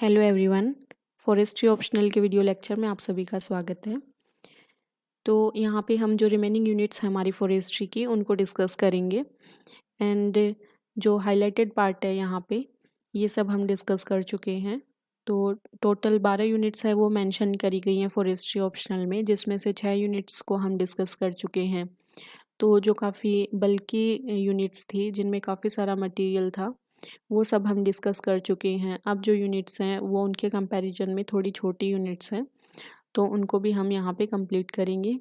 Hello everyone. Forestry optional के video lecture में आप सभी का स्वागत है। तो यहाँ पे हम जो रिमेनिंग यूनिट्स हैं हमारी फॉरेस्ट्री की उनको डिस्कस करेंगे एंड जो हाइलाइटेड पार्ट है यहाँ पे ये सब हम डिस्कस कर चुके हैं। तो टोटल 12 यूनिट्स है वो मेंशन करी गई हैं फॉरेस्ट्री ऑप्शनल में, जिसमें से 6 यूनिट्स को हम डिस्कस कर चुके हैं। तो जो काफ़ी बल्कि यूनिट्स थी जिनमें काफ़ी सारा मटेरियल था वो सब हम डिस्कस कर चुके हैं। अब जो यूनिट्स हैं वो उनके कंपैरिजन में थोड़ी छोटी यूनिट्स हैं, तो उनको भी हम यहाँ पे कंप्लीट करेंगे।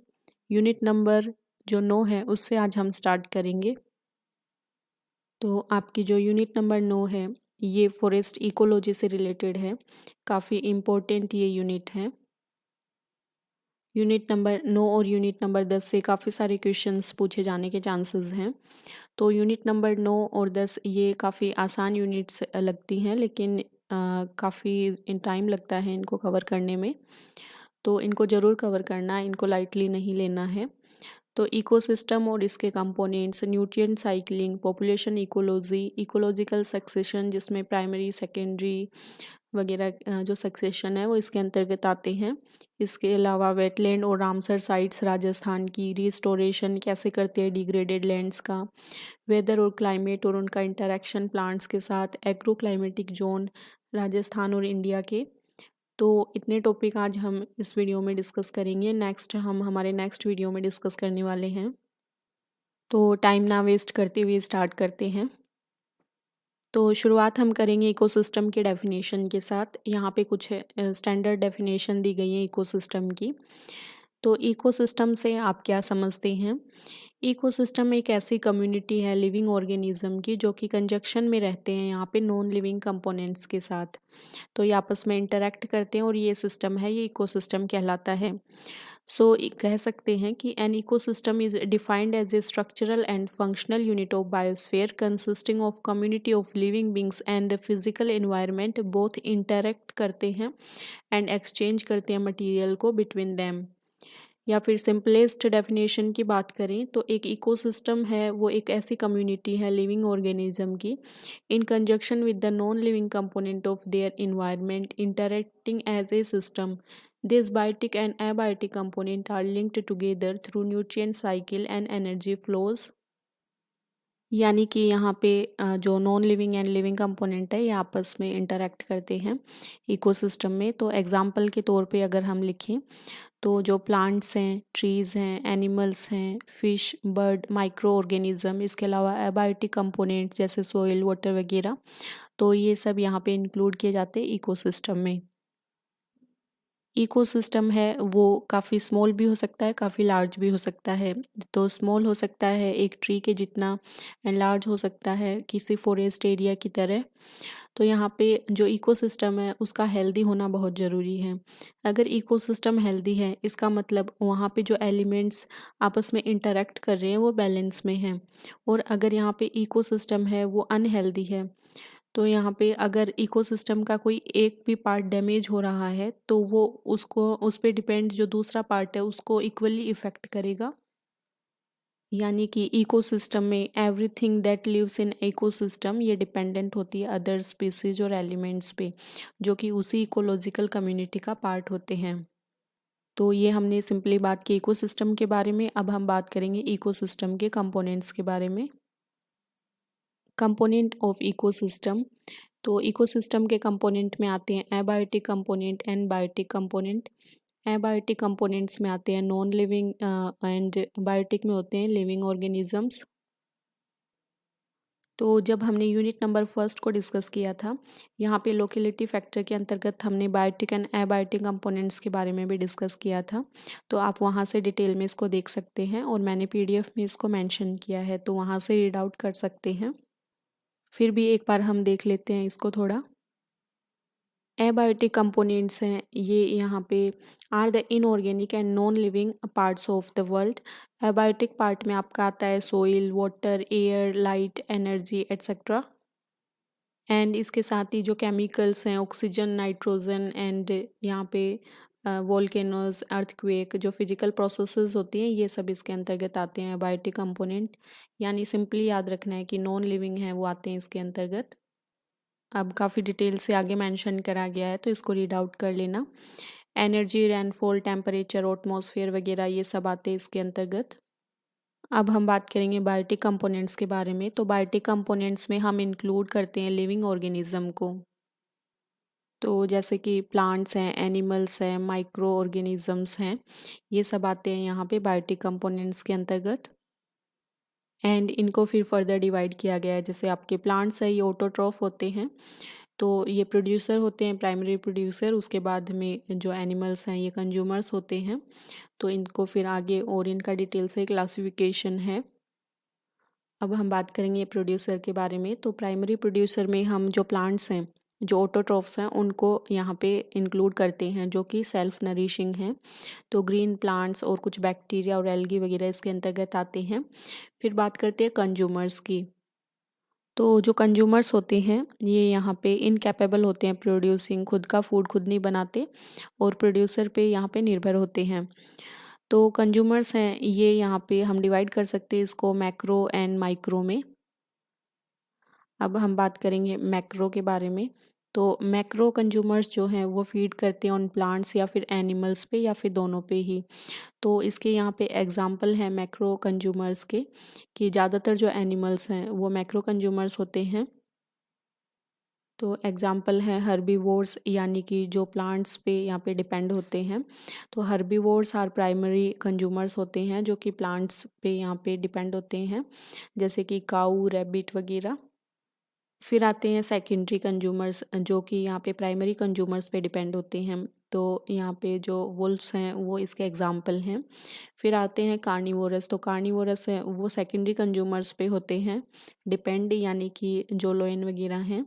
यूनिट नंबर जो 9 है उससे आज हम स्टार्ट करेंगे। तो आपकी जो यूनिट नंबर 9 है ये फॉरेस्ट इकोलॉजी से रिलेटेड है, काफ़ी इम्पोर्टेंट ये यूनिट है। यूनिट नंबर 9 और यूनिट नंबर 10 से काफ़ी सारे क्वेश्चंस पूछे जाने के चांसेस हैं। तो यूनिट नंबर 9 और 10 ये काफ़ी आसान यूनिट्स लगती हैं, लेकिन काफ़ी टाइम लगता है इनको कवर करने में। तो इनको ज़रूर कवर करना है, इनको लाइटली नहीं लेना है। तो इकोसिस्टम और इसके components, nutrient cycling, population ecology, ecological succession जिसमें प्राइमरी सेकेंडरी वगैरह जो सक्सेशन है वो इसके अंतर्गत आते हैं। इसके अलावा वेटलैंड और रामसर साइट्स राजस्थान की रिस्टोरेशन कैसे करते हैं डिग्रेडेड लैंड्स का, वेदर और क्लाइमेट और उनका इंटरेक्शन प्लांट्स के साथ, एग्रो क्लाइमेटिक जोन राजस्थान और इंडिया के। तो इतने टॉपिक आज हम इस वीडियो में डिस्कस करेंगे। नेक्स्ट हम हमारे नेक्स्ट वीडियो में डिस्कस करने वाले हैं। तो टाइम ना वेस्ट करते हुए स्टार्ट करते हैं। तो शुरुआत हम करेंगे इकोसिस्टम के डेफिनेशन के साथ। यहाँ पे कुछ स्टैंडर्ड डेफिनेशन दी गई है इकोसिस्टम की। तो इकोसिस्टम से आप क्या समझते हैं? इकोसिस्टम एक ऐसी कम्युनिटी है लिविंग ऑर्गेनिज्म की जो कि कंजक्शन में रहते हैं यहाँ पे नॉन लिविंग कंपोनेंट्स के साथ। तो ये आपस में इंटरेक्ट करते हैं और ये सिस्टम है, ये इकोसिस्टम कहलाता है। सो कह सकते हैं कि an ecosystem is defined as a structural and functional unit of biosphere consisting of community of living beings and the physical environment both interact करते हैं एंड एक्सचेंज करते हैं मटेरियल को बिटवीन दैम। या फिर सिंपलेस्ट डेफिनेशन की बात करें तो एक इकोसिस्टम है वो एक ऐसी कम्युनिटी है लिविंग ऑर्गेनिज्म की in conjunction with the non living component of their environment interacting as a system. This biotic and abiotic component are linked together through nutrient cycle and energy flows. यानी कि यहाँ पे जो non living and living component है ये आपस में interact करते हैं इकोसिस्टम में। तो एग्जांपल के तौर पे अगर हम लिखें तो जो प्लांट्स हैं, ट्रीज़ हैं, एनिमल्स हैं, फिश, बर्ड, माइक्रो ऑर्गेनिज्म, इसके अलावा एबायोटिक कंपोनेंट्स जैसे सोइल, वाटर वगैरह, तो ये सब यहाँ पे इंक्लूड किए जाते हैं इकोसिस्टम में। इकोसिस्टम है वो काफ़ी स्मॉल भी हो सकता है, काफ़ी लार्ज भी हो सकता है। तो स्मॉल हो सकता है एक ट्री के जितना एंड लार्ज हो सकता है किसी फॉरेस्ट एरिया की तरह। तो यहाँ पे जो इकोसिस्टम है उसका हेल्दी होना बहुत ज़रूरी है। अगर इकोसिस्टम हेल्दी है इसका मतलब वहाँ पे जो एलिमेंट्स आपस में इंटरेक्ट कर रहे हैं वो बैलेंस में हैं। और अगर यहाँ पे इकोसिस्टम है वो अनहेल्दी है तो यहाँ पे अगर इकोसिस्टम का कोई एक भी पार्ट डैमेज हो रहा है तो वो उसको उस पे डिपेंड जो दूसरा पार्ट है उसको इक्वली इफ़ेक्ट करेगा। यानी कि इकोसिस्टम में everything that lives in ecosystem ये डिपेंडेंट होती है अदर स्पीसीज और एलिमेंट्स पे जो कि उसी इकोलॉजिकल कम्युनिटी का पार्ट होते हैं। तो ये हमने सिंपली बात की इकोसिस्टम के बारे में। अब हम बात करेंगे इकोसिस्टम के कंपोनेंट्स के बारे में। कंपोनेंट ऑफ इकोसिस्टम, तो इकोसिस्टम के कंपोनेंट में आते हैं abiotic component and biotic component. Abiotic components में आते हैं नॉन लिविंग एंड बायोटिक में होते हैं लिविंग ऑर्गेनिजम्स। तो जब हमने यूनिट नंबर फर्स्ट को डिस्कस किया था यहाँ पे लोकेलिटी फैक्टर के अंतर्गत हमने बायोटिक एंड एबायोटिक कंपोनेंट्स के बारे में भी डिस्कस किया था। तो आप वहाँ से डिटेल में इसको देख सकते हैं और मैंने पीडीएफ में इसको मेंशन किया है, तो वहाँ से रीड आउट कर सकते हैं। फिर भी एक बार हम देख लेते हैं इसको थोड़ा। एबायोटिक कंपोनेंट्स हैं ये यहाँ पे are the inorganic and non living parts of the world. Abiotic part में आपका आता है soil, water, air, light, energy etcetera. And इसके साथ ही जो केमिकल्स हैं ऑक्सीजन, नाइट्रोजन एंड यहाँ पे वोल्केनोज, अर्थक्वेक, जो फिजिकल प्रोसेसेस होती हैं ये सब इसके अंतर्गत आते हैं एबायोटिक कंपोनेंट। यानी सिंपली याद रखना है कि नॉन लिविंग है वो आते हैं इसके अंतर्गत। अब काफ़ी डिटेल से आगे मेंशन करा गया है, तो इसको रीड आउट कर लेना। एनर्जी, रेनफॉल, टेम्परेचर, एटमॉस्फेयर वगैरह ये सब आते हैं इसके अंतर्गत। अब हम बात करेंगे बायोटिक कंपोनेंट्स के बारे में। तो बायोटिक कंपोनेंट्स में हम इंक्लूड करते हैं लिविंग ऑर्गेनिज्म को। तो जैसे कि प्लांट्स हैं, एनिमल्स हैं, माइक्रो ऑर्गेनिजम्स हैं, ये सब आते हैं यहाँ पे बायोटिक कंपोनेंट्स के अंतर्गत। एंड इनको फिर फर्दर डिवाइड किया गया है। जैसे आपके प्लांट्स है, ये ऑटोट्रॉफ होते हैं, तो ये प्रोड्यूसर होते हैं, प्राइमरी प्रोड्यूसर। उसके बाद में जो एनिमल्स हैं ये कंज्यूमर्स होते हैं। तो इनको फिर आगे और इनका डिटेल से क्लासिफिकेशन है। अब हम बात करेंगे प्रोड्यूसर के बारे में। तो प्राइमरी प्रोड्यूसर में हम जो प्लांट्स हैं, जो ऑटोट्रॉफ्स हैं, उनको यहाँ पे इंक्लूड करते हैं, जो कि सेल्फ नरिशिंग हैं। तो ग्रीन प्लांट्स और कुछ बैक्टीरिया और एल्गी वगैरह इसके अंतर्गत आते हैं। फिर बात करते हैं कंज्यूमर्स की। तो जो कंज्यूमर्स होते हैं ये यहाँ पे इनकैपेबल होते हैं प्रोड्यूसिंग, खुद का फूड खुद नहीं बनाते और प्रोड्यूसर पे यहाँ पे निर्भर होते हैं। तो कंज्यूमर्स हैं ये यहाँ पे हम डिवाइड कर सकते हैं इसको मैक्रो एंड माइक्रो में। अब हम बात करेंगे मैक्रो के बारे में। तो मैक्रो कंज्यूमर्स जो हैं वो फीड करते हैं ऑन प्लांट्स या फिर एनिमल्स पे या फिर दोनों पे ही। तो इसके यहाँ पे एग्जांपल है मैक्रो कंज्यूमर्स के, कि ज़्यादातर जो एनिमल्स हैं वो मैक्रो कंज्यूमर्स होते हैं। तो एग्जांपल है हर्बीवोर्स, यानी कि जो प्लांट्स पे यहाँ पे डिपेंड होते हैं। तो हर्बीवोर्स आर प्राइमरी कंज्यूमर्स होते हैं जो कि प्लांट्स पे यहाँ पे डिपेंड होते हैं, जैसे कि काऊ, रैबिट वगैरह। फिर आते हैं सेकेंडरी कंज्यूमर्स, जो कि यहाँ पे प्राइमरी कंज्यूमर्स पे डिपेंड होते हैं। तो यहाँ पे जो वुल्फ्स हैं वो इसके एग्जाम्पल हैं। फिर आते हैं कार्निवोरस। तो कार्निवोरस है वो सेकेंडरी कंज्यूमर्स पे होते हैं डिपेंड, यानी कि जो लोइन वगैरह हैं।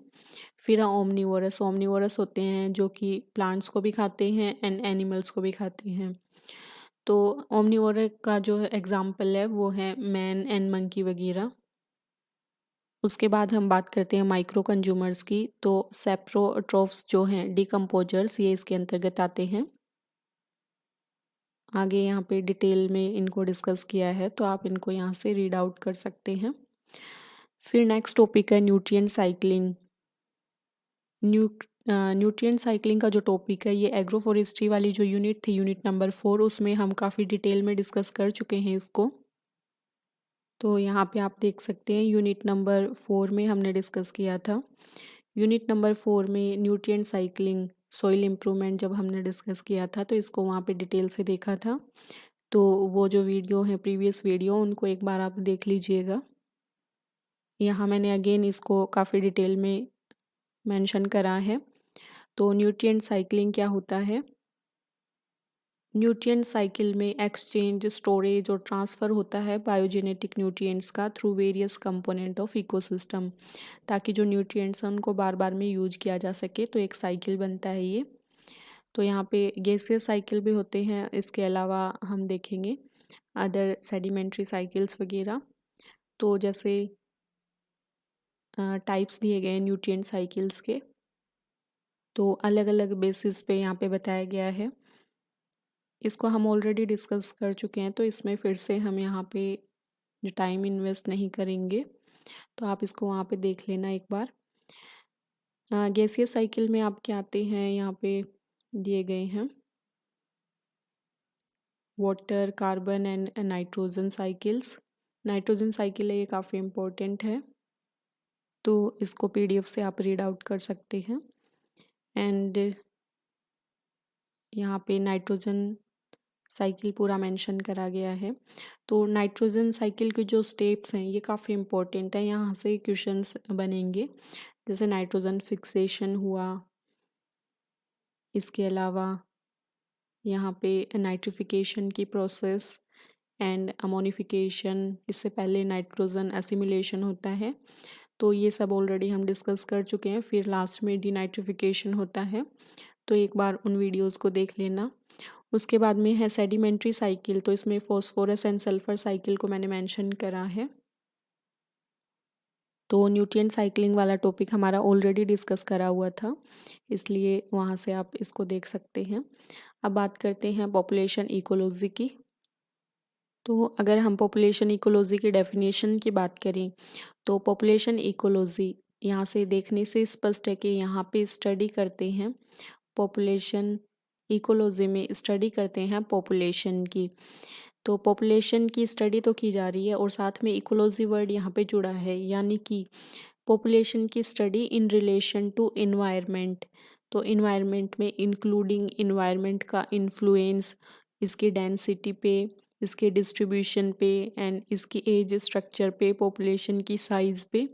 फिर ओमनीवोरस। ओमनीवोरस होते हैं जो कि प्लांट्स को भी खाते हैं एंड एनिमल्स को भी खाते हैं। तो ओमनीवोरस का जो एग्जाम्पल है वो है मैन एंड मंकी वगैरह। उसके बाद हम बात करते हैं माइक्रो कंज्यूमर्स की। तो सेप्रोट्रोफ्स जो हैं, डिकम्पोजर्स, ये इसके अंतर्गत आते हैं। आगे यहाँ पे डिटेल में इनको डिस्कस किया है, तो आप इनको यहाँ से रीड आउट कर सकते हैं। फिर नेक्स्ट टॉपिक है न्यूट्रिएंट साइक्लिंग। न्यूट्रिएंट साइक्लिंग का जो टॉपिक है ये एग्रोफॉरेस्ट्री वाली जो यूनिट थी, यूनिट नंबर 4, उसमें हम काफ़ी डिटेल में डिस्कस कर चुके हैं इसको। तो यहाँ पे आप देख सकते हैं यूनिट नंबर 4 में हमने डिस्कस किया था। यूनिट नंबर 4 में न्यूट्रिएंट साइक्लिंग, सॉइल इम्प्रूवमेंट जब हमने डिस्कस किया था तो इसको वहाँ पे डिटेल से देखा था। तो वो जो वीडियो है, प्रीवियस वीडियो, उनको एक बार आप देख लीजिएगा। यहाँ मैंने अगेन इसको काफ़ी डिटेल में मेंशन करा है। तो न्यूट्रिएंट साइक्लिंग क्या होता है? न्यूट्रिएंट साइकिल में एक्सचेंज, स्टोरेज और ट्रांसफ़र होता है बायोजेनेटिक न्यूट्रिएंट्स का through various component of ecosystem, ताकि जो न्यूट्रिएंट्स हैं उनको बार बार में यूज किया जा सके। तो एक साइकिल बनता है ये। तो यहाँ पे गैसियस साइकिल भी होते हैं, इसके अलावा हम देखेंगे अदर सेडिमेंट्री साइकिल्स वगैरह। तो जैसे टाइप्स दिए गए हैं न्यूट्रिएंट साइकिल्स के, तो अलग अलग बेसिस पे यहाँ पे बताया गया है। इसको हम ऑलरेडी डिस्कस कर चुके हैं, तो इसमें फिर से हम यहाँ पे जो टाइम इन्वेस्ट नहीं करेंगे, तो आप इसको वहाँ पे देख लेना एक बार। गैसियस साइकिल में आप क्या आते हैं, यहाँ पे दिए गए हैं water, carbon and nitrogen cycles. Nitrogen cycle है ये काफ़ी इम्पोर्टेंट है, तो इसको पीडीएफ से आप रीड आउट कर सकते हैं। एंड यहाँ पे नाइट्रोजन साइकिल पूरा मेंशन करा गया है। तो नाइट्रोजन साइकिल के जो स्टेप्स हैं ये काफ़ी इम्पोर्टेंट है, यहाँ से क्वेश्चंस बनेंगे। जैसे नाइट्रोजन फिक्सेशन हुआ, इसके अलावा यहाँ पे नाइट्रिफिकेशन की प्रोसेस एंड अमोनिफिकेशन, इससे पहले नाइट्रोजन एसिमिलेशन होता है, तो ये सब ऑलरेडी हम डिस्कस कर चुके हैं। फिर लास्ट में डीनाइट्रिफिकेशन होता है, तो एक बार उन वीडियोस को देख लेना। उसके बाद में है सेडिमेंट्री साइकिल, तो इसमें फॉस्फोरस एंड सल्फर साइकिल को मैंने मेंशन करा है। तो न्यूट्रिएंट साइक्लिंग वाला टॉपिक हमारा ऑलरेडी डिस्कस करा हुआ था, इसलिए वहाँ से आप इसको देख सकते हैं। अब बात करते हैं पॉपुलेशन इकोलॉजी की। तो अगर हम पॉपुलेशन इकोलॉजी की डेफिनेशन की बात करें, तो पॉपुलेशन इकोलॉजी यहाँ से देखने से स्पष्ट है कि यहाँ पे स्टडी करते हैं पॉपुलेशन, इकोलॉजी में स्टडी करते हैं पॉपुलेशन की। तो पॉपुलेशन की स्टडी तो की जा रही है और साथ में इकोलॉजी वर्ड यहाँ पे जुड़ा है, यानी कि पॉपुलेशन की study in relation to environment. तो इन्वायरमेंट में इंक्लूडिंग इन्वायरमेंट का इन्फ्लुएंस इसकी डेंसिटी पे, इसके डिस्ट्रीब्यूशन पे एंड इसकी एज स्ट्रक्चर पे, पॉपुलेशन की साइज़ पे।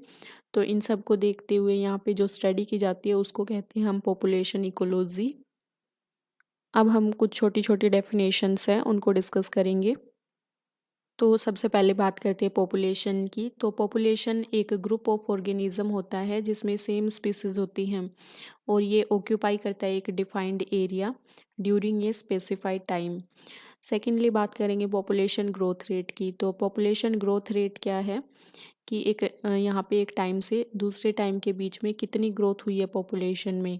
तो इन सब को देखते हुए यहाँ पे जो स्टडी की जाती है उसको कहते हैं हम पॉपुलेशन इकोलॉजी। अब हम कुछ छोटी छोटी डेफिनेशंस हैं उनको डिस्कस करेंगे। तो सबसे पहले बात करते हैं पॉपुलेशन की। तो पॉपुलेशन एक ग्रुप ऑफ ऑर्गेनिज्म होता है जिसमें सेम स्पीसीज होती हैं और ये ऑक्यूपाई करता है एक defined area during a specified time. Secondly बात करेंगे पॉपुलेशन ग्रोथ रेट की। तो पॉपुलेशन ग्रोथ रेट क्या है कि एक यहाँ पे एक टाइम से दूसरे टाइम के बीच में कितनी ग्रोथ हुई है पॉपुलेशन में।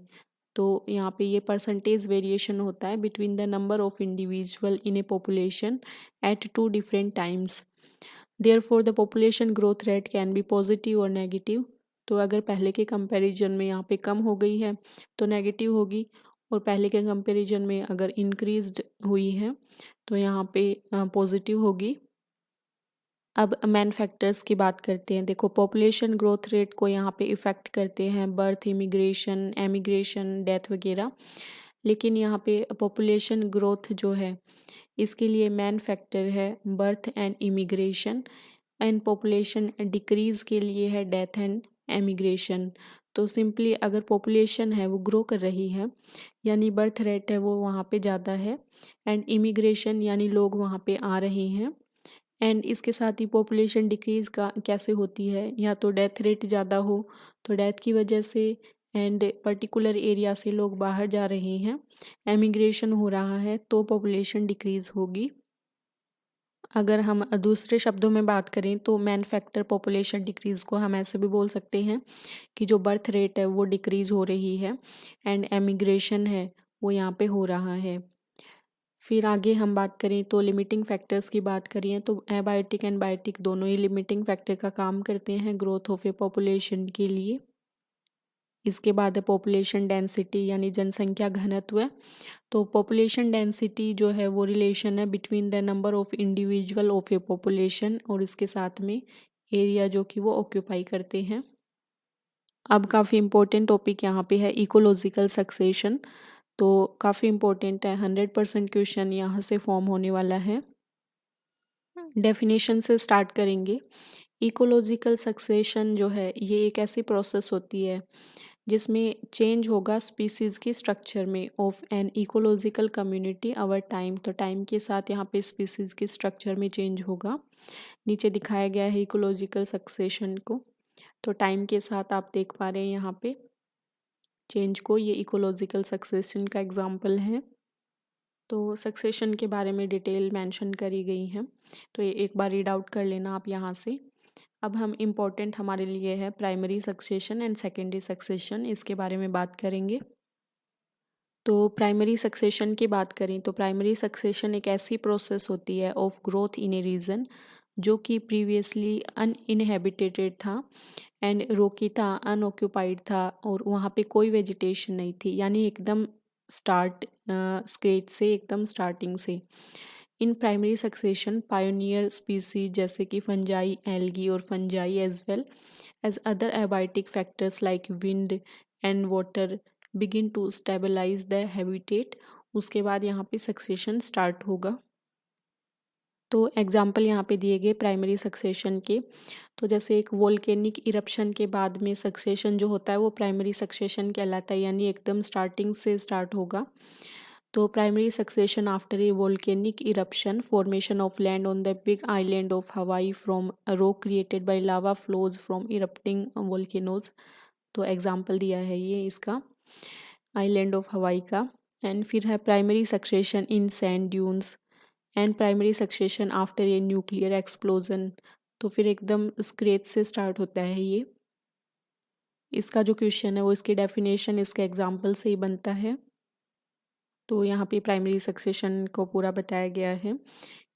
तो यहाँ पे ये परसेंटेज वेरिएशन होता है between the number of individual in a population at two different times. Therefore the population growth rate can be positive और नेगेटिव। तो अगर पहले के कंपैरिजन में यहाँ पे कम हो गई है तो नेगेटिव होगी, और पहले के कंपैरिजन में अगर इंक्रीज्ड हुई है तो यहाँ पे पॉजिटिव होगी। अब मैन फैक्टर्स की बात करते हैं। देखो पॉपुलेशन ग्रोथ रेट को यहाँ पे इफ़ेक्ट करते हैं बर्थ, इमिग्रेशन, एमिग्रेशन, डेथ वगैरह। लेकिन यहाँ पे पॉपुलेशन ग्रोथ जो है इसके लिए मैन फैक्टर है birth and immigration, and population decrease के लिए है डेथ एंड एमिग्रेशन। तो सिंपली अगर पॉपुलेशन है वो ग्रो कर रही है यानी बर्थ रेट है वो वहाँ पे ज़्यादा है, एंड इमिग्रेशन यानी लोग वहाँ पे आ रहे हैं, एंड इसके साथ ही पॉपुलेशन डिक्रीज का कैसे होती है, या तो डेथ रेट ज़्यादा हो तो डेथ की वजह से, एंड पर्टिकुलर एरिया से लोग बाहर जा रहे हैं, एमिग्रेशन हो रहा है तो पॉपुलेशन डिक्रीज होगी। अगर हम दूसरे शब्दों में बात करें तो मैन फैक्टर पॉपुलेशन डिक्रीज को हम ऐसे भी बोल सकते हैं कि जो बर्थ रेट है वो डिक्रीज हो रही है एंड एमिग्रेशन है वो यहाँ पे हो रहा है। फिर आगे हम बात करें तो लिमिटिंग फैक्टर्स की बात करें तो एबायोटिक एंड बायोटिक दोनों ही लिमिटिंग फैक्टर का काम करते हैं ग्रोथ ऑफ ए पॉपुलेशन के लिए। इसके बाद है पॉपुलेशन डेंसिटी यानी जनसंख्या घनत्व। तो पॉपुलेशन डेंसिटी जो है वो रिलेशन है between the number of individual of A population और इसके साथ में एरिया जो कि वो ऑक्यूपाई करते हैं। अब काफ़ी इम्पोर्टेंट टॉपिक यहाँ पे है इकोलॉजिकल सक्सेशन। तो काफ़ी इम्पोर्टेंट है, 100% क्वेश्चन यहाँ से फॉर्म होने वाला है। डेफिनेशन से स्टार्ट करेंगे। इकोलॉजिकल सक्सेशन जो है ये एक ऐसी प्रोसेस होती है जिसमें चेंज होगा स्पीसीज़ की स्ट्रक्चर में of an ecological community our time. तो टाइम के साथ यहाँ पे स्पीसीज़ की स्ट्रक्चर में चेंज होगा। नीचे दिखाया गया है इकोलॉजिकल सक्सेशन को। तो टाइम के साथ आप देख पा रहे हैं यहाँ पे चेंज को, ये इकोलॉजिकल सक्सेशन का एग्जाम्पल है। तो सक्सेशन के बारे में डिटेल मेंशन करी गई है, तो ये एक बार रीड आउट कर लेना आप यहाँ से। अब हम इम्पोर्टेंट हमारे लिए है primary succession and secondary succession, इसके बारे में बात करेंगे। तो प्राइमरी सक्सेशन की बात करें तो प्राइमरी सक्सेशन एक ऐसी प्रोसेस होती है of growth in a region जो कि प्रीवियसली अनइनहेबिटेटेड था एंड रोकी था, अनऑक्यूपाइड था और वहाँ पे कोई वेजिटेशन नहीं थी, यानी एकदम स्टार्ट स्क्रेच से, एकदम स्टार्टिंग से। In primary succession pioneer species जैसे कि फंजाई, एल्गी और fungi as well as other abiotic factors like wind and water begin to stabilise the habitat. उसके बाद यहाँ पे सक्सेशन स्टार्ट होगा। तो एग्जाम्पल यहाँ पे दिए गए प्राइमरी सक्सेशन के। तो जैसे एक वोल्केनिक इरप्शन के बाद में सक्सेशन जो होता है वो प्राइमरी सक्सेशन कहलाता है, यानी एकदम स्टार्टिंग से स्टार्ट होगा। तो primary succession after a volcanic eruption, formation of land on the big island of हवाई from rock created by lava flows from erupting volcanoes. तो एग्जाम्पल दिया है ये इसका आइलैंड ऑफ हवाई का। एंड फिर है primary succession in sand dunes and primary succession after a nuclear explosion. तो फिर एकदम स्क्रेच से स्टार्ट होता है ये। इसका जो क्वेश्चन है वो इसकी डेफिनेशन इसके एग्जाम्पल से ही बनता है। तो यहाँ पे प्राइमरी सक्सेशन को पूरा बताया गया है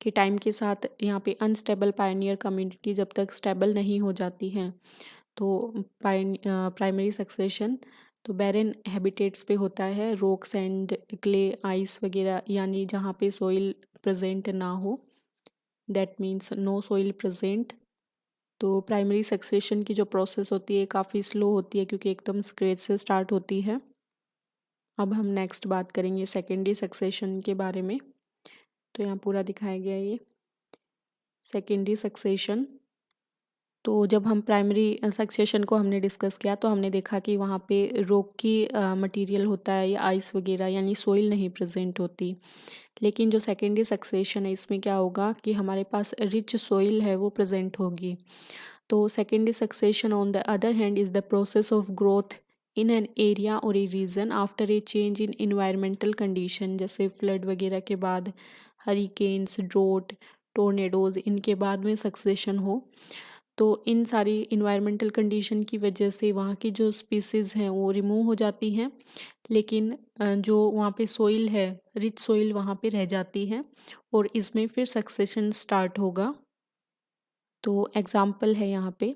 कि टाइम के साथ यहाँ पे अनस्टेबल पायनियर कम्युनिटी जब तक स्टेबल नहीं हो जाती हैं तो प्राइमरी सक्सेशन तो बैरन हैबिटेट्स पे होता है, रॉक, सैंड, क्ले, आइस वगैरह, यानी जहाँ पे सोइल प्रेजेंट ना हो, that means no soil present. तो प्राइमरी सक्सेशन की जो प्रोसेस होती है काफ़ी स्लो होती है क्योंकि एकदम स्क्रैच से स्टार्ट होती है। अब हम नेक्स्ट बात करेंगे सेकेंडरी सक्सेशन के बारे में। तो यहाँ पूरा दिखाया गया है ये सेकेंडरी सक्सेशन। तो जब हम प्राइमरी सक्सेशन को हमने डिस्कस किया तो हमने देखा कि वहाँ पे रॉक की मटेरियल होता है या आइस वगैरह, यानी सोइल नहीं प्रेजेंट होती। लेकिन जो सेकेंडरी सक्सेशन है इसमें क्या होगा कि हमारे पास रिच सोइल है वो प्रेजेंट होगी। तो secondary succession on the other hand is the process of growth in an area और a region after a change in environmental condition, जैसे फ्लड वगैरह के बाद, हरिकेन्स, ड्रोट, टोर्नेडोज, इनके बाद में सक्सेशन हो। तो इन सारी इन्वायरमेंटल कंडीशन की वजह से वहाँ की जो स्पीसीज़ हैं वो रिमूव हो जाती हैं, लेकिन जो वहाँ पे सोइल है, रिच सोइल वहाँ पे रह जाती है और इसमें फिर सक्सेशन स्टार्ट होगा। तो एग्जाम्पल है यहाँ पे,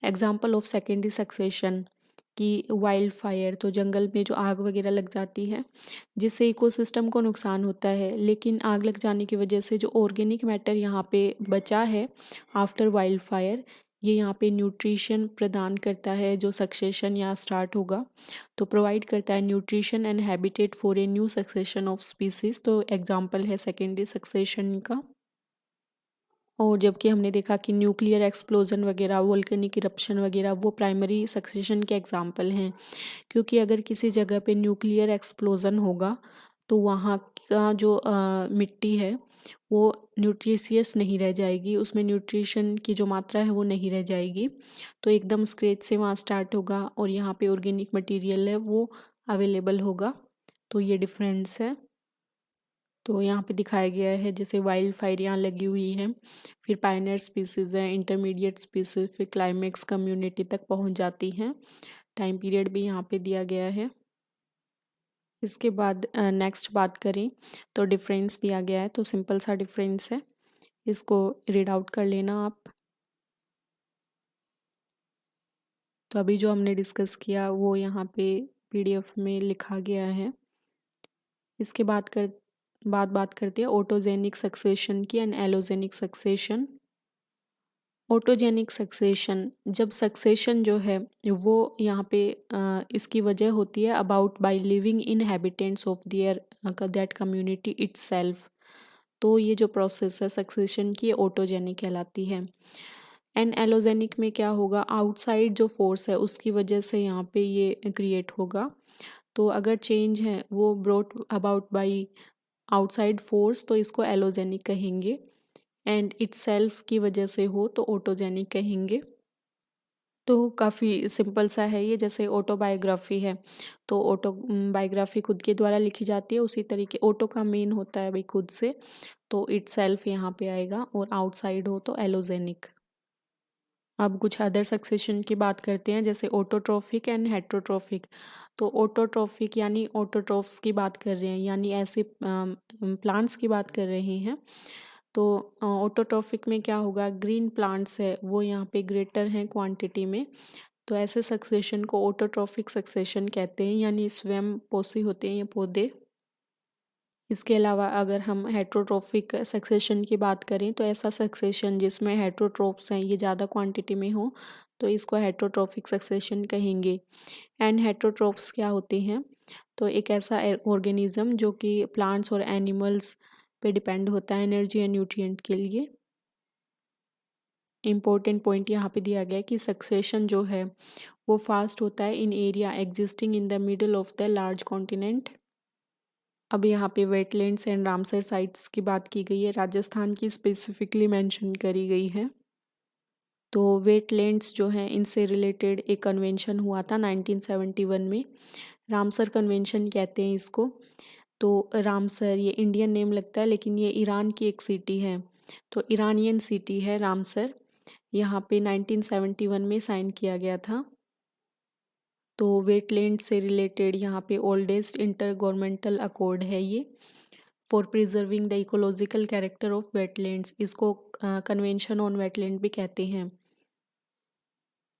एग्जाम्पल ऑफ सेकेंडरी सक्सेशन कि वाइल्ड फायर, तो जंगल में जो आग वगैरह लग जाती है जिससे इकोसिस्टम को नुकसान होता है, लेकिन आग लग जाने की वजह से जो ऑर्गेनिक मैटर यहाँ पे बचा है आफ्टर वाइल्ड फायर, ये यहाँ पे न्यूट्रिशन प्रदान करता है। जो सक्सेशन यहाँ स्टार्ट होगा तो प्रोवाइड करता है nutrition and habitat for a new succession of species. तो एग्जाम्पल है सेकेंडरी सक्सेशन का। और जबकि हमने देखा कि न्यूक्लियर एक्सप्लोजन वगैरह, वोल्केनिक इरप्शन वगैरह वो प्राइमरी सक्सेशन के एग्जाम्पल हैं, क्योंकि अगर किसी जगह पे न्यूक्लियर एक्सप्लोजन होगा तो वहाँ का जो मिट्टी है वो न्यूट्रिशियस नहीं रह जाएगी, उसमें न्यूट्रिशन की जो मात्रा है वो नहीं रह जाएगी, तो एकदम स्क्रैच से वहाँ स्टार्ट होगा और यहाँ पे ऑर्गेनिक मटेरियल है वो अवेलेबल होगा। तो ये डिफरेंस है। तो यहाँ पे दिखाया गया है जैसे वाइल्ड फायर यहाँ लगी हुई है, फिर पायनियर स्पीसीज है, इंटरमीडिएट स्पीसीज, फिर क्लाइमेक्स कम्युनिटी तक पहुँच जाती हैं। टाइम पीरियड भी यहाँ पे दिया गया है। इसके बाद नेक्स्ट बात करें तो डिफरेंस दिया गया है, तो सिंपल सा डिफरेंस है, इसको रीड आउट कर लेना आप। तो अभी जो हमने डिस्कस किया वो यहाँ पे पीडीएफ में लिखा गया है। इसके बात करते हैं ऑटोजेनिक सक्सेशन की and allogenic succession. Autogenic succession, जब सक्सेशन जो है वो यहाँ पे इसकी वजह होती है about by living inhabitants of their that community itself. तो ये जो प्रोसेस है सक्सेशन की ऑटोजेनिक कहलाती है। एंड एलोजेनिक में क्या होगा, आउटसाइड जो फोर्स है उसकी वजह से यहाँ पे ये क्रिएट होगा। तो अगर चेंज है वो brought about by outside force तो इसको एलोजेनिक कहेंगे, एंड इटसेल्फ की वजह से हो तो ऑटोजेनिक कहेंगे। तो काफ़ी सिंपल सा है ये, जैसे ऑटोबायोग्राफी है तो ऑटोबायोग्राफी खुद के द्वारा लिखी जाती है, उसी तरीके ऑटो का मेन होता है भाई खुद से, तो इटसेल्फ यहाँ पे आएगा, और आउटसाइड हो तो एलोजेनिक। अब कुछ अदर सक्सेशन की बात करते हैं, जैसे ऑटोट्रॉफिक एंड हेट्रोट्रॉफिक। तो ऑटोट्रॉफिक यानी ऑटोट्रॉफ्स की बात कर रहे हैं, यानी ऐसे प्लांट्स की बात कर रहे हैं। तो ऑटोट्रॉफिक में क्या होगा, ग्रीन प्लांट्स है वो यहाँ पे ग्रेटर हैं क्वांटिटी में, तो ऐसे सक्सेशन को ऑटोट्रॉफिक सक्सेशन कहते हैं, यानी स्वयं पोषी होते हैं ये पौधे। इसके अलावा अगर हम हेट्रोट्रॉफिक सक्सेशन की बात करें तो ऐसा सक्सेशन जिसमें हेट्रोट्रोप्स हैं ये ज़्यादा क्वांटिटी में हो तो इसको हेट्रोट्रॉफिक सक्सेशन कहेंगे। एंड हेट्रोट्रोप्स क्या होते हैं, तो एक ऐसा ऑर्गेनिज्म जो कि प्लांट्स और एनिमल्स पे डिपेंड होता है एनर्जी एंड न्यूट्रिएंट के लिए। इम्पोर्टेंट पॉइंट यहाँ पे दिया गया है कि सक्सेशन जो है वो फास्ट होता है in area existing in the middle of the large continent. अब यहाँ पे वेटलैंड्स एंड रामसर साइट्स की बात की गई है, राजस्थान की स्पेसिफिकली मेंशन करी गई है। तो वेटलैंड्स जो हैं इनसे रिलेटेड एक कन्वेंशन हुआ था 1971 में, रामसर कन्वेंशन कहते हैं इसको। तो रामसर ये इंडियन नेम लगता है लेकिन ये ईरान की एक सिटी है, तो ईरानियन सिटी है रामसर। यहाँ पे 1971 में साइन किया गया था। तो वेटलैंड से रिलेटेड यहाँ पे ओल्डेस्ट इंटर गवर्नमेंटल अकॉर्ड है ये for preserving the ecological character of wetlands, इसको कन्वेंशन ऑन वेटलैंड भी कहते हैं।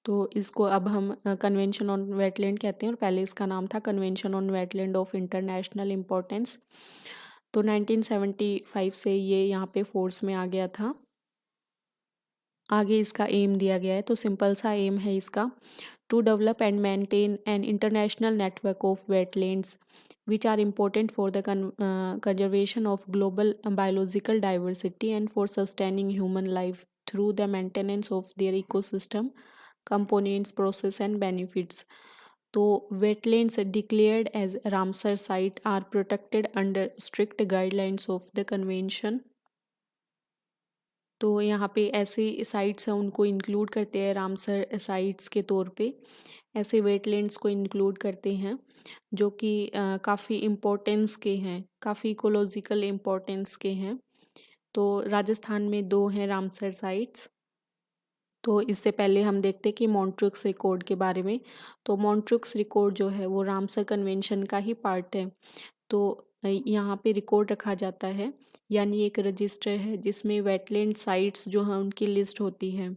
तो इसको अब हम कन्वेंशन ऑन वेटलैंड कहते हैं और पहले इसका नाम था convention on wetland of international importance. तो 1975 से ये यहाँ पे फोर्स में आ गया था। आगे इसका एम दिया गया है, तो सिंपल सा एम है इसका, to develop and maintain an international network of wetlands which are important for the conservation of global biological diversity and for sustaining human life through the maintenance of their ecosystem, components, process and benefits. तो wetlands declared as Ramsar site are protected under strict guidelines of the convention. तो यहाँ पे ऐसे sites हैं उनको include करते हैं Ramsar sites के तौर पे, ऐसे वेटलैंड्स को इंक्लूड करते हैं जो कि काफ़ी इम्पोर्टेंस के हैं, काफ़ी इकोलॉजिकल इम्पोर्टेंस के हैं। तो राजस्थान में 2 हैं रामसर साइट्स। तो इससे पहले हम देखते हैं कि मॉन्ट्रिक्स रिकॉर्ड के बारे में। तो मॉन्ट्रिक्स रिकॉर्ड जो है वो रामसर कन्वेंशन का ही पार्ट है। तो यहाँ पे रिकॉर्ड रखा जाता है, यानी एक रजिस्टर है जिसमें वेटलैंड साइट्स जो हैं उनकी लिस्ट होती है।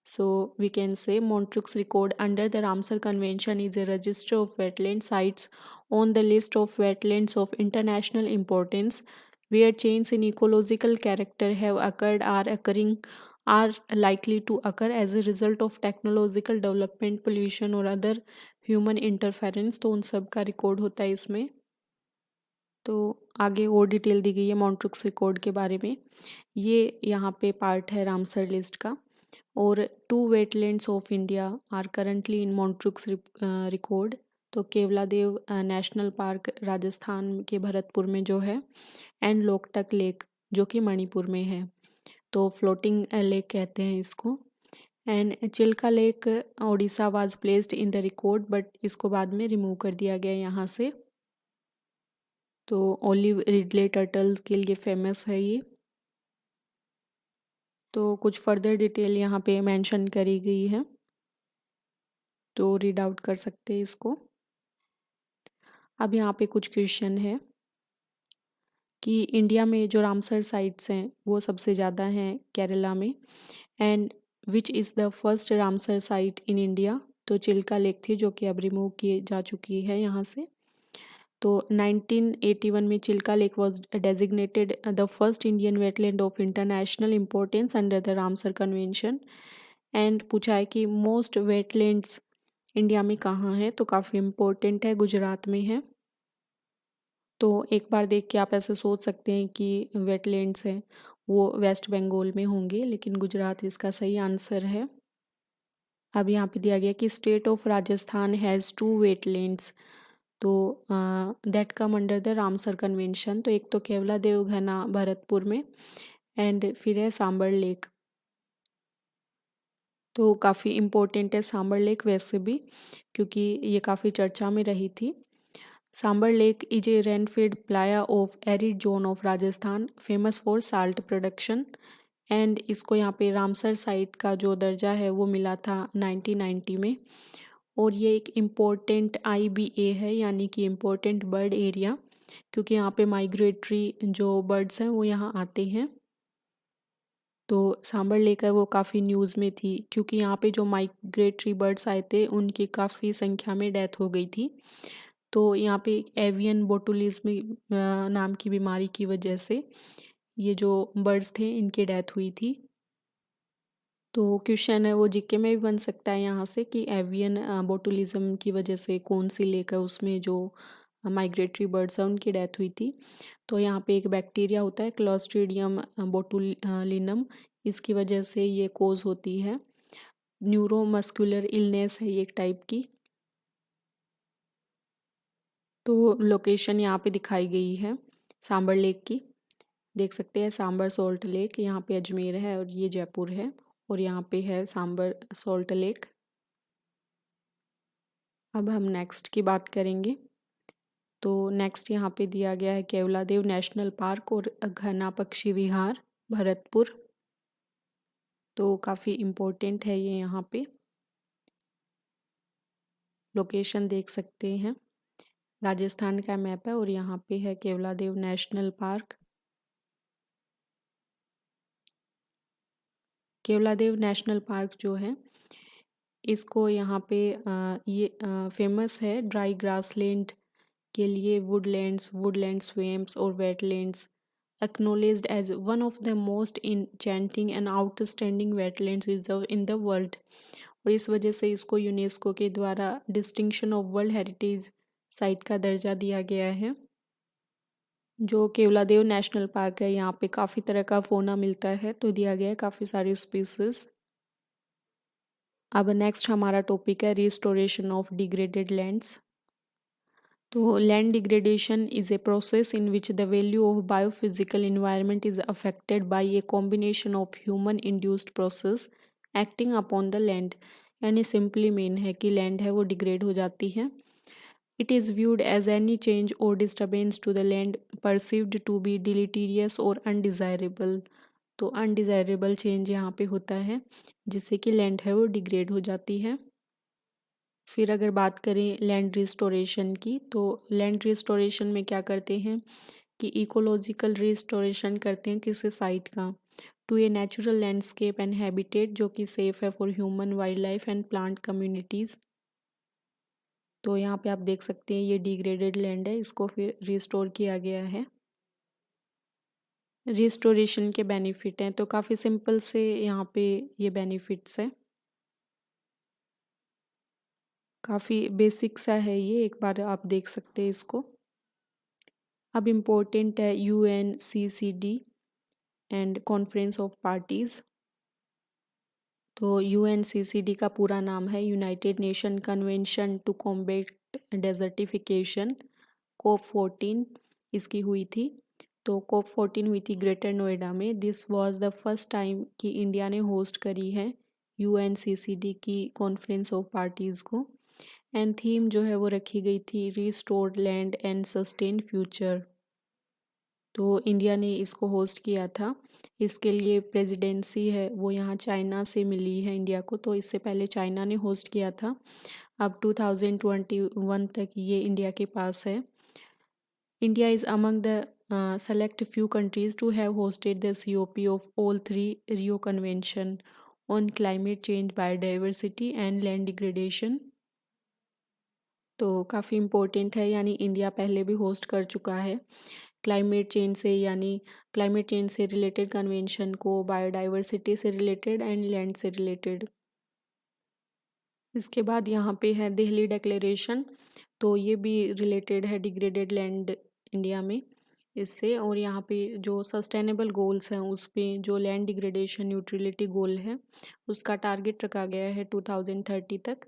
So we can say Montreux record under the Ramsar Convention is a register of wetland sites on the list of wetlands of international importance where changes in ecological character have occurred, are occurring, are likely to occur as a result of technological development, pollution or other human interference। तो उन सब का record होता है इसमें। तो आगे और डिटेल दी गई है मॉन्ट्रिक्स रिकॉर्ड के बारे में। ये यहाँ पे पार्ट है रामसर लिस्ट का। और 2 wetlands of India are currently in Montreux record. तो केवलादेव नेशनल पार्क राजस्थान के भरतपुर में जो है, एंड लोकटक लेक जो कि मणिपुर में है। तो फ्लोटिंग लेक कहते हैं इसको। And Chilika lake Odisha was placed in the record but इसको बाद में रिमूव कर दिया गया यहाँ से। तो ओलिव रिडले टर्टल्स के लिए फेमस है ये। तो कुछ फर्दर डिटेल यहाँ पे मेंशन करी गई है, तो रीड आउट कर सकते हैं इसको। अब यहाँ पे कुछ क्वेश्चन है कि इंडिया में जो रामसर साइट्स हैं वो सबसे ज़्यादा हैं केरला में, and which is the first Ramsar site in India. तो चिल्का लेक थी जो कि अब रिमूव की जा चुकी है यहाँ से। तो 1981 में Chilika lake was designated the first Indian wetland of international importance under the Ramsar convention. And पूछा है कि मोस्ट वेटलैंड्स इंडिया में कहाँ हैं, तो काफ़ी इम्पोर्टेंट है, गुजरात में है। तो एक बार देख के आप ऐसे सोच सकते हैं कि वेटलैंड्स हैं वो वेस्ट बंगाल में होंगे, लेकिन गुजरात इसका सही आंसर है। अब यहाँ पे दिया गया कि state of Rajasthan has 2 wetlands तो that come under the Ramsar convention. तो एक तो केवलादेव घना भरतपुर में, एंड फिर है सांबर लेक। तो काफ़ी इम्पोर्टेंट है सांबर लेक वैसे भी, क्योंकि ये काफ़ी चर्चा में रही थी। Sambhar lake is a rainfed playa of arid zone of Rajasthan famous for salt production. And इसको यहाँ पे रामसर साइट का जो दर्जा है वो मिला था 1990 में। और ये एक इम्पोर्टेंट IBA है, यानी कि इम्पोर्टेंट बर्ड एरिया, क्योंकि यहाँ पे माइग्रेटरी जो बर्ड्स हैं वो यहाँ आते हैं। तो सांबर लेक है वो काफ़ी न्यूज़ में थी, क्योंकि यहाँ पे जो माइग्रेटरी बर्ड्स आए थे उनकी काफ़ी संख्या में डेथ हो गई थी। तो यहाँ पे एवियन बोटुलिज्म नाम की बीमारी की वजह से ये जो बर्ड्स थे इनकी डेथ हुई थी। तो क्वेश्चन है वो जीके में भी बन सकता है यहाँ से कि एवियन बोटुलिज्म की वजह से कौन सी लेक है उसमें जो माइग्रेटरी बर्ड्स हैं उनकी डेथ हुई थी। तो यहाँ पे एक बैक्टीरिया होता है क्लोस्ट्रीडियम बोटुलिनम, इसकी वजह से ये कोज होती है। न्यूरोमस्कुलर इलनेस है ये एक टाइप की। तो लोकेशन यहाँ पे दिखाई गई है सांबर लेक की, देख सकते हैं सांबर सॉल्ट लेक यहाँ पे अजमेर है और ये जयपुर है, और यहाँ पे है सांबर सॉल्ट लेक। अब हम नेक्स्ट की बात करेंगे। तो नेक्स्ट यहाँ पे दिया गया है केवलादेव नेशनल पार्क और घना पक्षी विहार भरतपुर। तो काफ़ी इम्पोर्टेंट है ये, यहाँ पे लोकेशन देख सकते हैं, राजस्थान का मैप है और यहाँ पे है Keoladeo national park. Keoladeo national park जो है इसको यहाँ पे ये फेमस है ड्राई ग्रासलैंड के लिए, वुडलैंड स्वैम्प्स और wetlands, acknowledged as one of the most enchanting and outstanding wetlands reserve in the world। और इस वजह से इसको यूनेस्को के द्वारा distinction of world heritage site का दर्जा दिया गया है। जो केवलादेव नेशनल पार्क है, यहाँ पे काफ़ी तरह का फोना मिलता है, तो दिया गया है काफ़ी सारे स्पीसीज। अब नेक्स्ट हमारा टॉपिक है रिस्टोरेशन ऑफ डिग्रेडेड लैंड्स। तो land degradation is a process in which the value of biophysical environment is affected by a combination of human induced process acting upon the land. यानी simply mean है कि land है वो degrade हो जाती है। It is viewed as any change or disturbance to the land perceived to be deleterious or undesirable। तो undesirable change यहाँ पे होता है जिससे कि लैंड है वो डिग्रेड हो जाती है। फिर अगर बात करें लैंड रिस्टोरेशन की, तो लैंड रिस्टोरेशन में क्या करते हैं कि इकोलॉजिकल रिस्टोरेशन करते हैं किसी साइट का, to a natural landscape and habitat जो कि सेफ है for human, wild life and plant communities. तो यहाँ पे आप देख सकते हैं ये डिग्रेडेड लैंड है, इसको फिर रिस्टोर किया गया है। रिस्टोरेशन के बेनिफिट हैं, तो काफ़ी सिंपल से यहाँ पे ये बेनिफिट्स हैं, काफ़ी बेसिक सा है ये, एक बार आप देख सकते हैं इसको। अब इम्पोर्टेंट है UNCCD and conference of parties. तो UNCCD का पूरा नाम है United Nation Convention to Combat Desertification. COP14 इसकी हुई थी। तो COP14 हुई थी ग्रेटर नोएडा में। This was the first time कि इंडिया ने होस्ट करी है UNCCD की कॉन्फ्रेंस ऑफ पार्टीज़ को। एंड थीम जो है वो रखी गई थी restored land and sustain future. तो इंडिया ने इसको होस्ट किया था। इसके लिए प्रेसिडेंसी है वो यहाँ चाइना से मिली है इंडिया को, तो इससे पहले चाइना ने होस्ट किया था। अब 2021 तक ये इंडिया के पास है। India is among the select few countries to have hosted the COP of all three Rio Convention on climate change, biodiversity and land degradation। तो काफ़ी इम्पोर्टेंट है, यानी इंडिया पहले भी होस्ट कर चुका है क्लाइमेट चेंज से, यानी क्लाइमेट चेंज से रिलेटेड कन्वेंशन को, बायोडाइवर्सिटी से रिलेटेड एंड लैंड से रिलेटेड। इसके बाद यहाँ पे है दिल्ली डिक्लेरेशन, तो ये भी रिलेटेड है डिग्रेडेड लैंड इंडिया में इससे। और यहाँ पे जो सस्टेनेबल गोल्स हैं उस पे जो लैंड डिग्रेडेशन न्यूट्रलिटी गोल है उसका टारगेट रखा गया है 2030 तक।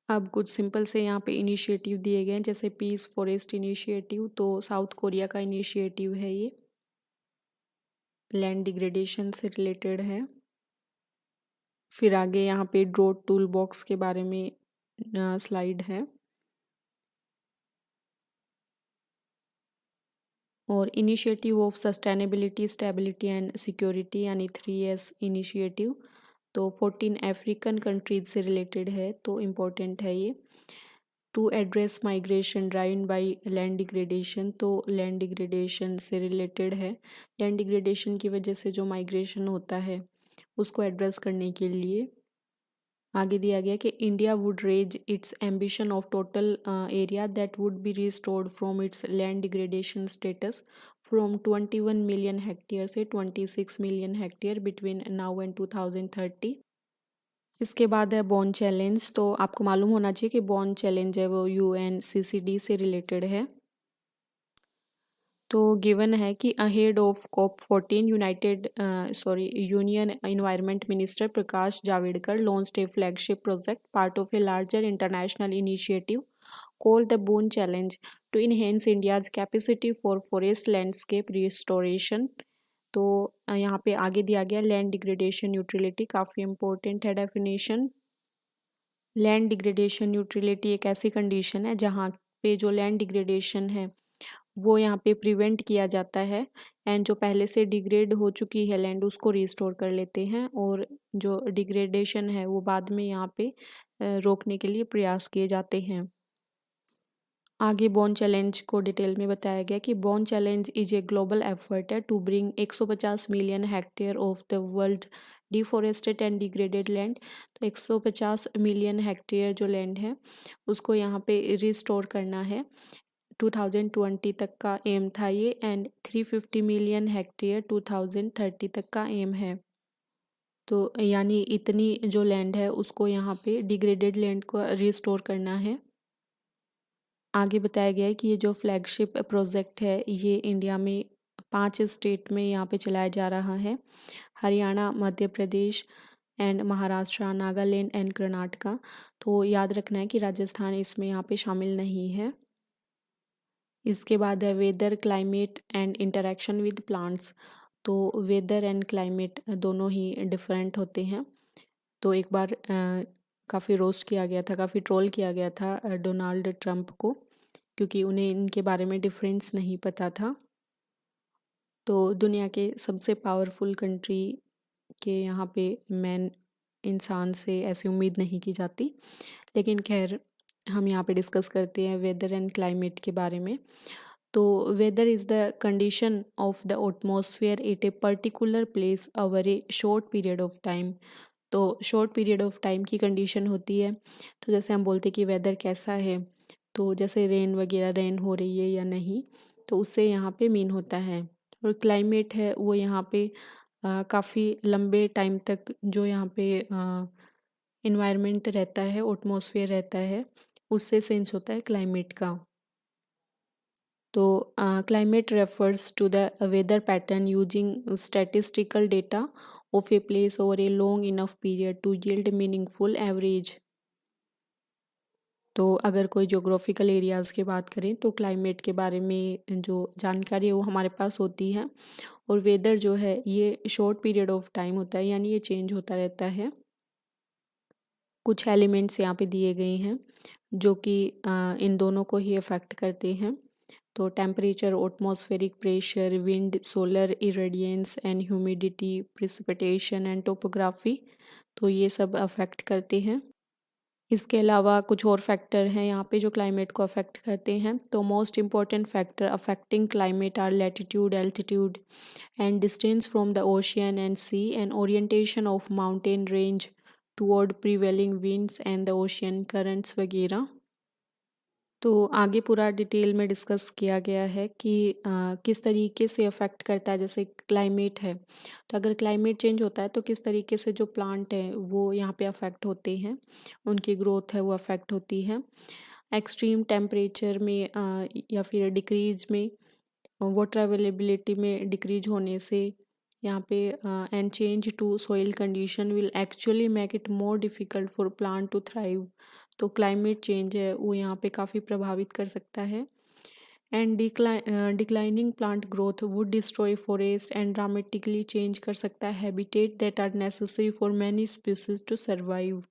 अब कुछ सिंपल से यहाँ पे इनिशिएटिव दिए गए हैं, जैसे पीस फॉरेस्ट इनिशिएटिव, तो साउथ कोरिया का इनिशिएटिव है ये, लैंड डिग्रेडेशन से रिलेटेड है। फिर आगे यहाँ पे ड्रॉट टूल बॉक्स के बारे में स्लाइड है। और initiative of sustainability, stability and security यानी 3S इनिशिएटिव, तो 14 अफ्रीकन कंट्रीज से रिलेटेड है, तो इम्पोर्टेंट है ये। To address migration driven by land degradation, तो लैंड डिग्रेडेशन से रिलेटेड है। लैंड डिग्रेडेशन की वजह से जो माइग्रेशन होता है उसको एड्रेस करने के लिए आगे दिया गया कि India would raise its ambition of total area that would be restored from its land degradation status from 21 million hectare से 26 million hectare between now and 2030। इसके बाद है बॉन चैलेंज, तो आपको मालूम होना चाहिए कि बॉन चैलेंज है वो UNCCD से रिलेटेड है। तो गिवन है कि ahead of COP14 union environment minister Prakash Javadekar launched A flagship project part of a larger international initiative called the Boon Challenge to enhance India's capacity for forest landscape restoration। तो यहाँ पे आगे दिया गया लैंड डिग्रेडेशन न्यूट्रलिटी, काफ़ी important है definition. Land degradation neutrality एक ऐसी कंडीशन है जहाँ पे जो लैंड डिग्रेडेशन है वो यहाँ पे प्रिवेंट किया जाता है एंड जो पहले से डिग्रेड हो चुकी है लैंड उसको रिस्टोर कर लेते हैं, और जो डिग्रेडेशन है वो बाद में यहाँ पे रोकने के लिए प्रयास किए जाते हैं। आगे बॉन चैलेंज को डिटेल में बताया गया कि Bonn challenge is a global effort है to bring 150 million hectare of the world deforested and degraded land. तो 150 मिलियन हेक्टेयर जो लैंड है उसको यहाँ पे रिस्टोर करना है। 2020 तक का एम था ये, एंड 350 मिलियन हेक्टेयर 2030 तक का एम है। तो यानी इतनी जो लैंड है उसको यहाँ पे डिग्रेडेड लैंड को रिस्टोर करना है। आगे बताया गया है कि ये जो फ्लैगशिप प्रोजेक्ट है ये इंडिया में 5 स्टेट में यहाँ पे चलाया जा रहा है। Haryana, Madhya Pradesh and Maharashtra, Nagaland and Karnataka. तो याद रखना है कि राजस्थान इसमें यहाँ पे शामिल नहीं है। इसके बाद है weather, climate and interaction with plants. तो वेदर एंड क्लाइमेट दोनों ही डिफरेंट होते हैं। तो एक बार काफ़ी रोस्ट किया गया था, काफ़ी ट्रोल किया गया था डोनाल्ड ट्रंप को, क्योंकि उन्हें इनके बारे में डिफरेंस नहीं पता था। तो दुनिया के सबसे पावरफुल कंट्री के यहाँ पे मैन इंसान से ऐसी उम्मीद नहीं की जाती। लेकिन खैर हम यहाँ पे डिस्कस करते हैं वेदर एंड क्लाइमेट के बारे में। तो weather is the condition of the atmosphere at a particular place over a short period of time. तो शॉर्ट पीरियड ऑफ टाइम की कंडीशन होती है। तो जैसे हम बोलते हैं कि वेदर कैसा है, तो जैसे रेन वगैरह, रेन हो रही है या नहीं, तो उससे यहाँ पे मीन होता है। और क्लाइमेट है वो यहाँ पे काफ़ी लंबे टाइम तक जो यहाँ पे इन्वायरमेंट रहता है, एटमॉस्फेयर रहता है, उससे सेंस होता है क्लाइमेट का। तो climate refers to the weather pattern using statistical data of a place over a long enough period to yield meaningful average. तो अगर कोई ज्योग्राफिकल एरियाज़ की बात करें तो क्लाइमेट के बारे में जो जानकारी है वो हमारे पास होती है, और वेदर जो है ये शॉर्ट पीरियड ऑफ टाइम होता है, यानी ये चेंज होता रहता है। कुछ एलिमेंट्स यहाँ पे दिए गए हैं जो कि इन दोनों को ही अफेक्ट करते हैं। तो temperature, atmospheric pressure, wind, solar irradiance and humidity, precipitation and topography, तो ये सब अफेक्ट करते हैं। इसके अलावा कुछ और फैक्टर हैं यहाँ पे जो क्लाइमेट को अफेक्ट करते हैं। तो most important factor affecting climate are latitude, altitude and distance from the ocean and sea and orientation of mountain range toward prevailing winds and the ocean currents वगैरह। तो आगे पूरा डिटेल में डिस्कस किया गया है कि किस तरीके से अफेक्ट करता है। जैसे क्लाइमेट है, तो अगर क्लाइमेट चेंज होता है तो किस तरीके से जो प्लांट है वो यहाँ पे अफेक्ट होते हैं, उनकी ग्रोथ है वो अफेक्ट होती है। एक्सट्रीम टेम्परेचर में या फिर डिक्रीज में, वाटर अवेलेबिलिटी में डिक्रीज होने से यहाँ पे and change to soil condition will actually make it more difficult for plant to thrive. तो क्लाइमेट चेंज है वो यहाँ पे काफ़ी प्रभावित कर सकता है। And declining plant growth would destroy forest and dramatically change कर सकता है habitat that are necessary for many species to survive.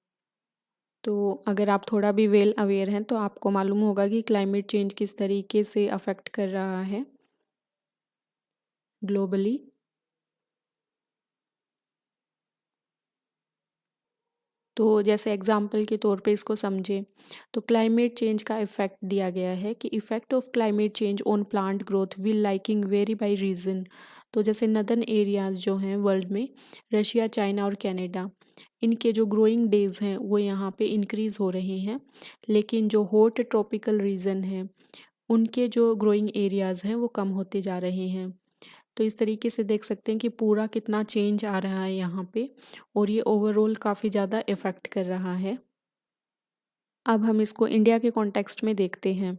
तो अगर आप थोड़ा भी वेल अवेयर हैं तो आपको मालूम होगा कि क्लाइमेट चेंज किस तरीके से अफेक्ट कर रहा है ग्लोबली। तो जैसे एग्जाम्पल के तौर पे इसको समझें, तो क्लाइमेट चेंज का इफ़ेक्ट दिया गया है कि effect of climate change on plant growth will likely vary by region. तो जैसे नदर्न एरियाज जो हैं वर्ल्ड में, रशिया, चाइना और कनाडा, इनके जो ग्रोइंग डेज हैं वो यहाँ पे इंक्रीज़ हो रहे हैं। लेकिन जो हॉट ट्रॉपिकल रीजन हैं उनके जो ग्रोइंग एरियाज़ हैं वो कम होते जा रहे हैं। तो इस तरीके से देख सकते हैं कि पूरा कितना चेंज आ रहा है यहाँ पे, और ये ओवरऑल काफ़ी ज़्यादा इफ़ेक्ट कर रहा है। अब हम इसको इंडिया के कॉन्टेक्स्ट में देखते हैं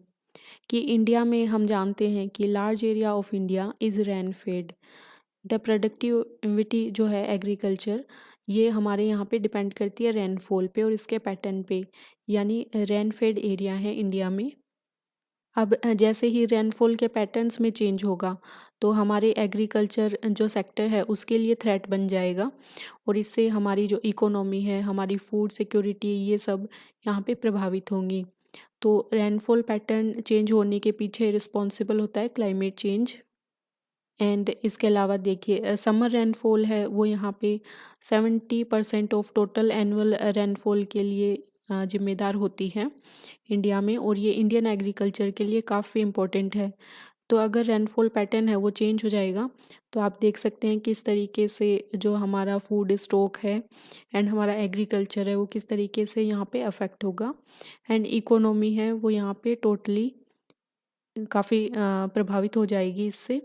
कि इंडिया में हम जानते हैं कि large area of India is rain fade. The productivity जो है एग्रीकल्चर, ये हमारे यहाँ पे डिपेंड करती है रेनफॉल पे और इसके पैटर्न पे, यानी रेन फेड एरिया है इंडिया में। अब जैसे ही रेनफॉल के पैटर्न्स में चेंज होगा तो हमारे एग्रीकल्चर जो सेक्टर है उसके लिए थ्रेट बन जाएगा, और इससे हमारी जो इकोनॉमी है, हमारी फूड सिक्योरिटी, ये सब यहाँ पे प्रभावित होंगी। तो रेनफॉल पैटर्न चेंज होने के पीछे रिस्पॉन्सिबल होता है क्लाइमेट चेंज। एंड इसके अलावा देखिए समर रेनफॉल है वो यहाँ पे 70% ऑफ टोटल एनुअल रेनफॉल के लिए जिम्मेदार होती है इंडिया में, और ये इंडियन एग्रीकल्चर के लिए काफ़ी इम्पोर्टेंट है। तो अगर रेनफॉल पैटर्न है वो चेंज हो जाएगा तो आप देख सकते हैं किस तरीके से जो हमारा फूड स्टॉक है एंड हमारा एग्रीकल्चर है वो किस तरीके से यहाँ पे अफेक्ट होगा, एंड इकोनॉमी है वो यहाँ पे टोटली काफ़ी प्रभावित हो जाएगी इससे।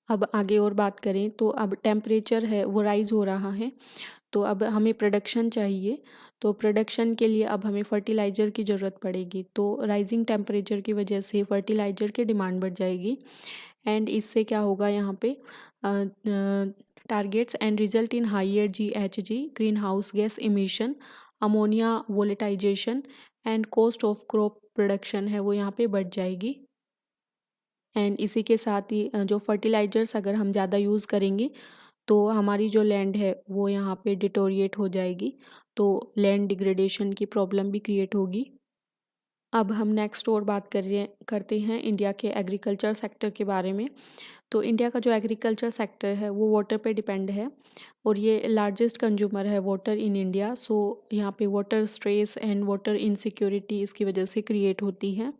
अब आगे और बात करें तो अब टेम्परेचर है वो राइज़ हो रहा है, तो अब हमें प्रोडक्शन चाहिए। तो प्रोडक्शन के लिए अब हमें फर्टिलाइज़र की ज़रूरत पड़ेगी, तो राइजिंग टेम्परेचर की वजह से फर्टिलाइज़र की डिमांड बढ़ जाएगी एंड इससे क्या होगा यहाँ पे targets and result in higher GHG green house gas emission, ammonia volatilization and cost of crop production है वो यहाँ पे बढ़ जाएगी। एंड इसी के साथ ही जो फर्टिलाइज़र्स अगर हम ज़्यादा यूज़ करेंगे तो हमारी जो लैंड है वो यहाँ पे डिटोरिएट हो जाएगी, तो लैंड डिग्रेडेशन की प्रॉब्लम भी क्रिएट होगी। अब हम नेक्स्ट और बात करते हैं इंडिया के एग्रीकल्चर सेक्टर के बारे में। तो इंडिया का जो एग्रीकल्चर सेक्टर है वो वाटर पे डिपेंड है और ये लार्जेस्ट कंज्यूमर है वाटर इन इंडिया। सो यहाँ पे water stress and water insecurity इसकी वजह से क्रिएट होती है।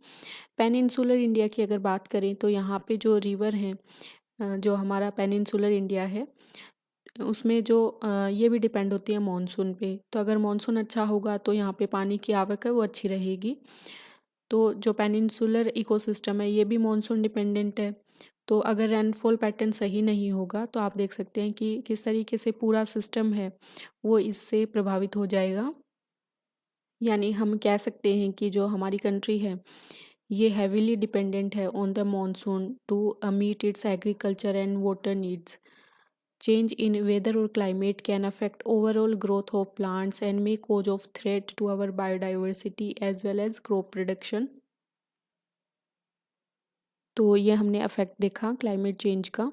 पेनिनसुलर इंडिया की अगर बात करें तो यहाँ पे जो रिवर हैं जो हमारा पेनिनसुलर इंडिया है उसमें जो ये भी डिपेंड होती है मॉनसून पे। तो अगर मॉनसून अच्छा होगा तो यहाँ पे पानी की आवक है वो अच्छी रहेगी। तो जो पेनिनसुलर इकोसिस्टम है ये भी मॉनसून डिपेंडेंट है। तो अगर रेनफॉल पैटर्न सही नहीं होगा तो आप देख सकते हैं कि किस तरीके से पूरा सिस्टम है वो इससे प्रभावित हो जाएगा। यानी हम कह सकते हैं कि जो हमारी कंट्री है ये हैवीली डिपेंडेंट है on the monsoon to meet its agriculture and water needs. Change in weather or climate can affect overall growth of plants and may cause of threat to our biodiversity as well as crop production। तो ये हमने affect देखा climate change का।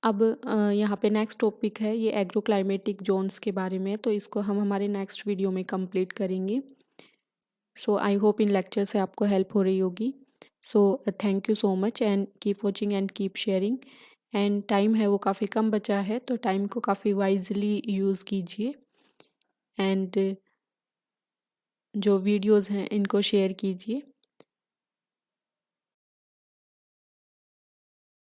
अब यहाँ पे next topic है ये एग्रो क्लाइमेटिक जोन्स के बारे में, तो इसको हम हमारे नेक्स्ट वीडियो में कंप्लीट करेंगे। सो आई होप इन लेक्चर से आपको हेल्प हो रही होगी। So thank you so much and keep watching and keep sharing. And time है वो काफ़ी कम बचा है तो टाइम को काफ़ी वाइजली यूज़ कीजिए एंड जो वीडियोज़ हैं इनको शेयर कीजिए।